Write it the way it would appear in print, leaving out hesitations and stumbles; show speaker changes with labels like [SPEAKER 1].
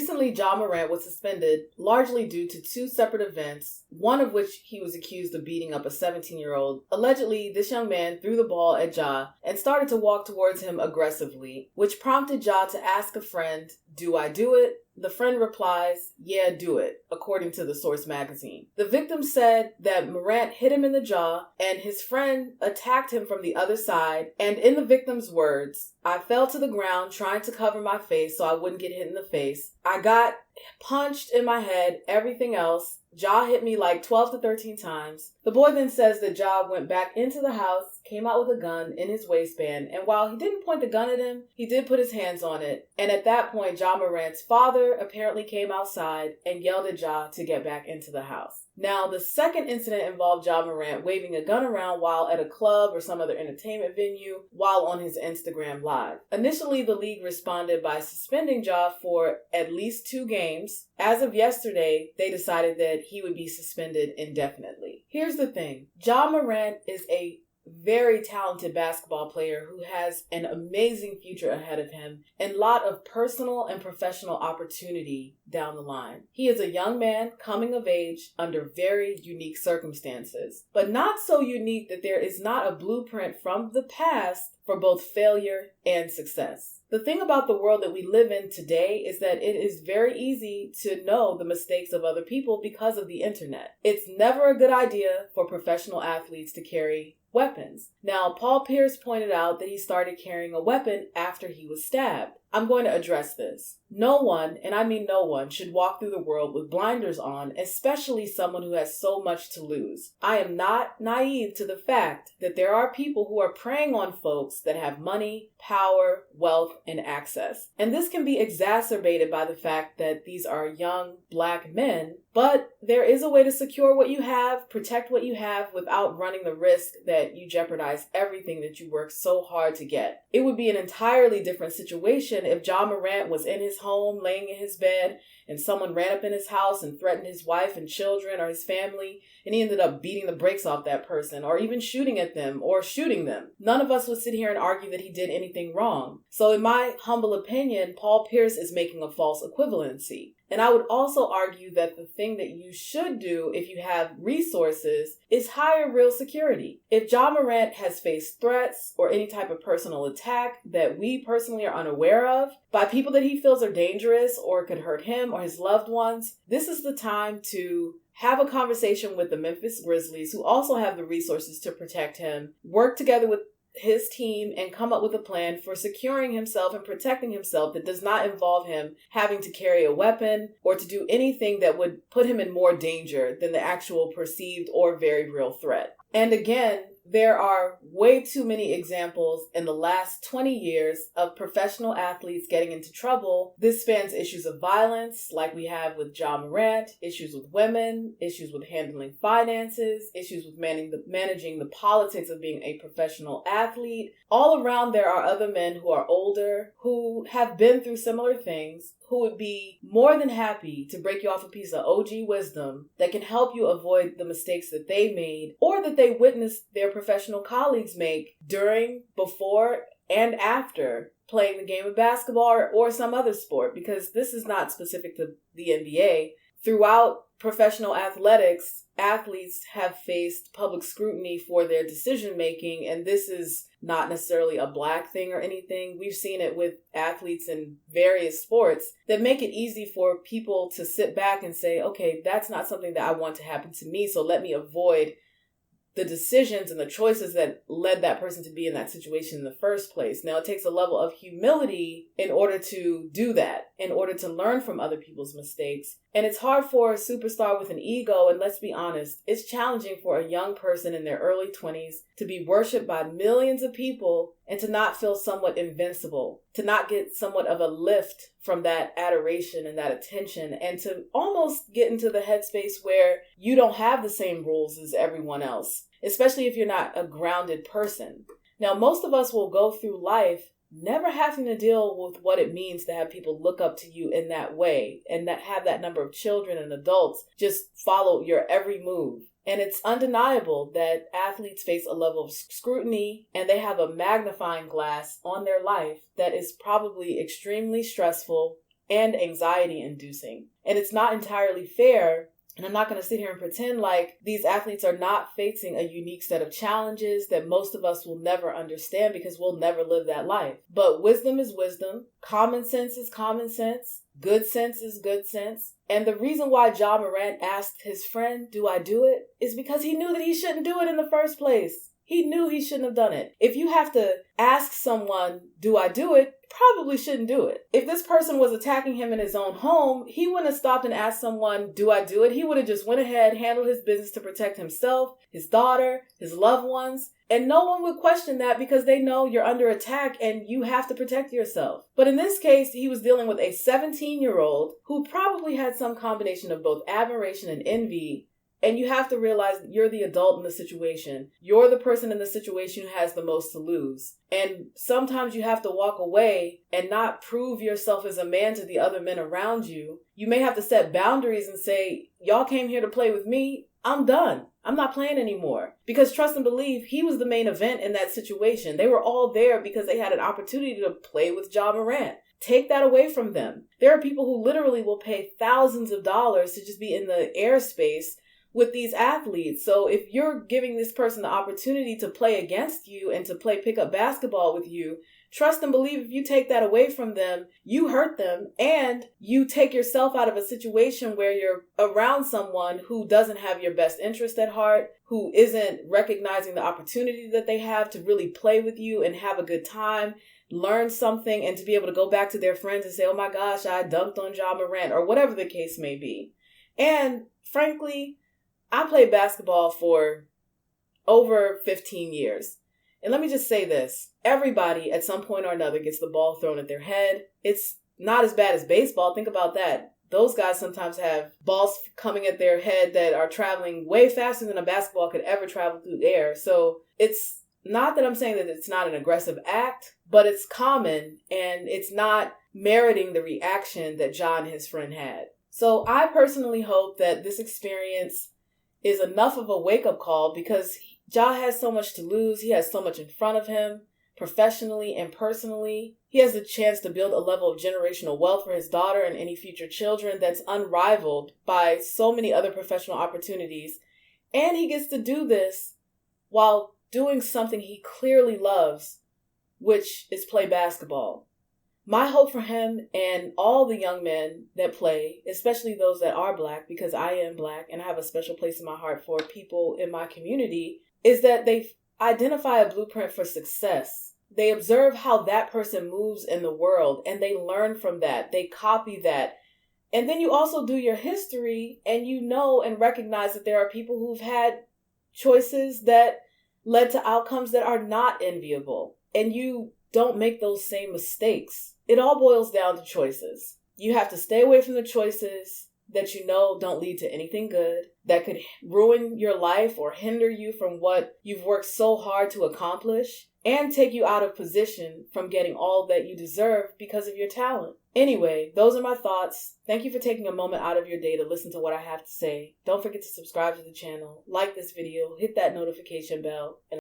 [SPEAKER 1] Recently, Ja Morant was suspended largely due to two separate events, one of which he was accused of beating up a 17-year-old. Allegedly, this young man threw the ball at Ja and started to walk towards him aggressively, which prompted Ja to ask a friend, "Do I do it?" The friend replies, "Yeah, do it," according to the Source magazine. The victim said that Morant hit him in the jaw and his friend attacked him from the other side, and in the victim's words, "I fell to the ground trying to cover my face so I wouldn't get hit in the face. I got punched in my head, everything else. Ja hit me like 12 to 13 times." The boy then says that Ja went back into the house, came out with a gun in his waistband, and while he didn't point the gun at him, he did put his hands on it. And at that point, Ja Morant's father apparently came outside and yelled at Ja to get back into the house. Now, the second incident involved Ja Morant waving a gun around while at a club or some other entertainment venue while on his Instagram Live. Initially, the league responded by suspending Ja for at least 2 games. As of yesterday, they decided that he would be suspended indefinitely. Here's the thing. Ja Morant is a very talented basketball player who has an amazing future ahead of him and a lot of personal and professional opportunity down the line. He is a young man coming of age under very unique circumstances, but not so unique that there is not a blueprint from the past for both failure and success. The thing about the world that we live in today is that it is very easy to know the mistakes of other people because of the internet. It's never a good idea for professional athletes to carry weapons. Now, Paul Pierce pointed out that he started carrying a weapon after he was stabbed. I'm going to address this. No one, and I mean no one, should walk through the world with blinders on, especially someone who has so much to lose. I am not naive to the fact that there are people who are preying on folks that have money, power, wealth, and access. And this can be exacerbated by the fact that these are young Black men, but there is a way to secure what you have, protect what you have without running the risk that you jeopardize everything that you work so hard to get. It would be an entirely different situation if Ja Morant was in his home, laying in his bed, and someone ran up in his house and threatened his wife and children or his family, and he ended up beating the brakes off that person or even shooting at them or shooting them. None of us would sit here and argue that he did anything wrong. So in my humble opinion, Paul Pierce is making a false equivalency. And I would also argue that the thing that you should do if you have resources is hire real security. If Ja Morant has faced threats or any type of personal attack that we personally are unaware of by people that he feels are dangerous or could hurt him or his loved ones, this is the time to have a conversation with the Memphis Grizzlies, who also have the resources to protect him, work together with his team and come up with a plan for securing himself and protecting himself that does not involve him having to carry a weapon or to do anything that would put him in more danger than the actual perceived or very real threat. And again, there are way too many examples in the last 20 years of professional athletes getting into trouble. This spans issues of violence, like we have with Ja Morant, issues with women, issues with handling finances, issues with managing the politics of being a professional athlete. All around, there are other men who are older, who have been through similar things, who would be more than happy to break you off a piece of OG wisdom that can help you avoid the mistakes that they made or that they witnessed their professional colleagues make during, before, and after playing the game of basketball or some other sport, because this is not specific to the NBA. Throughout professional athletics, athletes have faced public scrutiny for their decision making, and this is not necessarily a Black thing or anything. We've seen it with athletes in various sports that make it easy for people to sit back and say, okay, that's not something that I want to happen to me, so let me avoid the decisions and the choices that led that person to be in that situation in the first place. Now, it takes a level of humility in order to do that, in order to learn from other people's mistakes. And it's hard for a superstar with an ego, and let's be honest, it's challenging for a young person in their early 20s to be worshipped by millions of people and to not feel somewhat invincible, to not get somewhat of a lift from that adoration and that attention, and to almost get into the headspace where you don't have the same rules as everyone else, especially if you're not a grounded person. Now, most of us will go through life never having to deal with what it means to have people look up to you in that way and that have that number of children and adults just follow your every move. And it's undeniable that athletes face a level of scrutiny and they have a magnifying glass on their life that is probably extremely stressful and anxiety inducing. And it's not entirely fair. And I'm not going to sit here and pretend like these athletes are not facing a unique set of challenges that most of us will never understand because we'll never live that life. But wisdom is wisdom. Common sense is common sense. Good sense is good sense. And the reason why Ja Morant asked his friend, do I do it? Is because he knew that he shouldn't do it in the first place. He knew he shouldn't have done it. If you have to ask someone, do I do it? Probably shouldn't do it. If this person was attacking him in his own home, he wouldn't have stopped and asked someone, do I do it? He would have just went ahead, handled his business to protect himself, his daughter, his loved ones. And no one would question that because they know you're under attack and you have to protect yourself. But in this case, he was dealing with a 17-year-old who probably had some combination of both admiration and envy. And you have to realize that you're the adult in the situation. You're the person in the situation who has the most to lose. And sometimes you have to walk away and not prove yourself as a man to the other men around you. You may have to set boundaries and say, y'all came here to play with me. I'm done. I'm not playing anymore. Because trust and believe, he was the main event in that situation. They were all there because they had an opportunity to play with Ja Morant. Take that away from them. There are people who literally will pay thousands of dollars to just be in the airspace with these athletes. So if you're giving this person the opportunity to play against you and to play pickup basketball with you, trust and believe if you take that away from them, you hurt them and you take yourself out of a situation where you're around someone who doesn't have your best interest at heart, who isn't recognizing the opportunity that they have to really play with you and have a good time, learn something, and to be able to go back to their friends and say, oh my gosh, I dunked on Ja Morant, or whatever the case may be. And frankly, I played basketball for over 15 years. And let me just say this. Everybody at some point or another gets the ball thrown at their head. It's not as bad as baseball. Think about that. Those guys sometimes have balls coming at their head that are traveling way faster than a basketball could ever travel through the air. So it's not that I'm saying that it's not an aggressive act, but it's common and it's not meriting the reaction that Ja and his friend had. So I personally hope that this experience is enough of a wake-up call because Ja has so much to lose. He has so much in front of him, professionally and personally. He has a chance to build a level of generational wealth for his daughter and any future children that's unrivaled by so many other professional opportunities. And he gets to do this while doing something he clearly loves, which is play basketball. My hope for him and all the young men that play, especially those that are Black, because I am Black and I have a special place in my heart for people in my community, is that they identify a blueprint for success. They observe how that person moves in the world and they learn from that. They copy that. And then you also do your history and you know and recognize that there are people who've had choices that led to outcomes that are not enviable. And you don't make those same mistakes. It all boils down to choices. You have to stay away from the choices that you know don't lead to anything good, that could ruin your life or hinder you from what you've worked so hard to accomplish, and take you out of position from getting all that you deserve because of your talent. Anyway, those are my thoughts. Thank you for taking a moment out of your day to listen to what I have to say. Don't forget to subscribe to the channel, like this video, hit that notification bell, and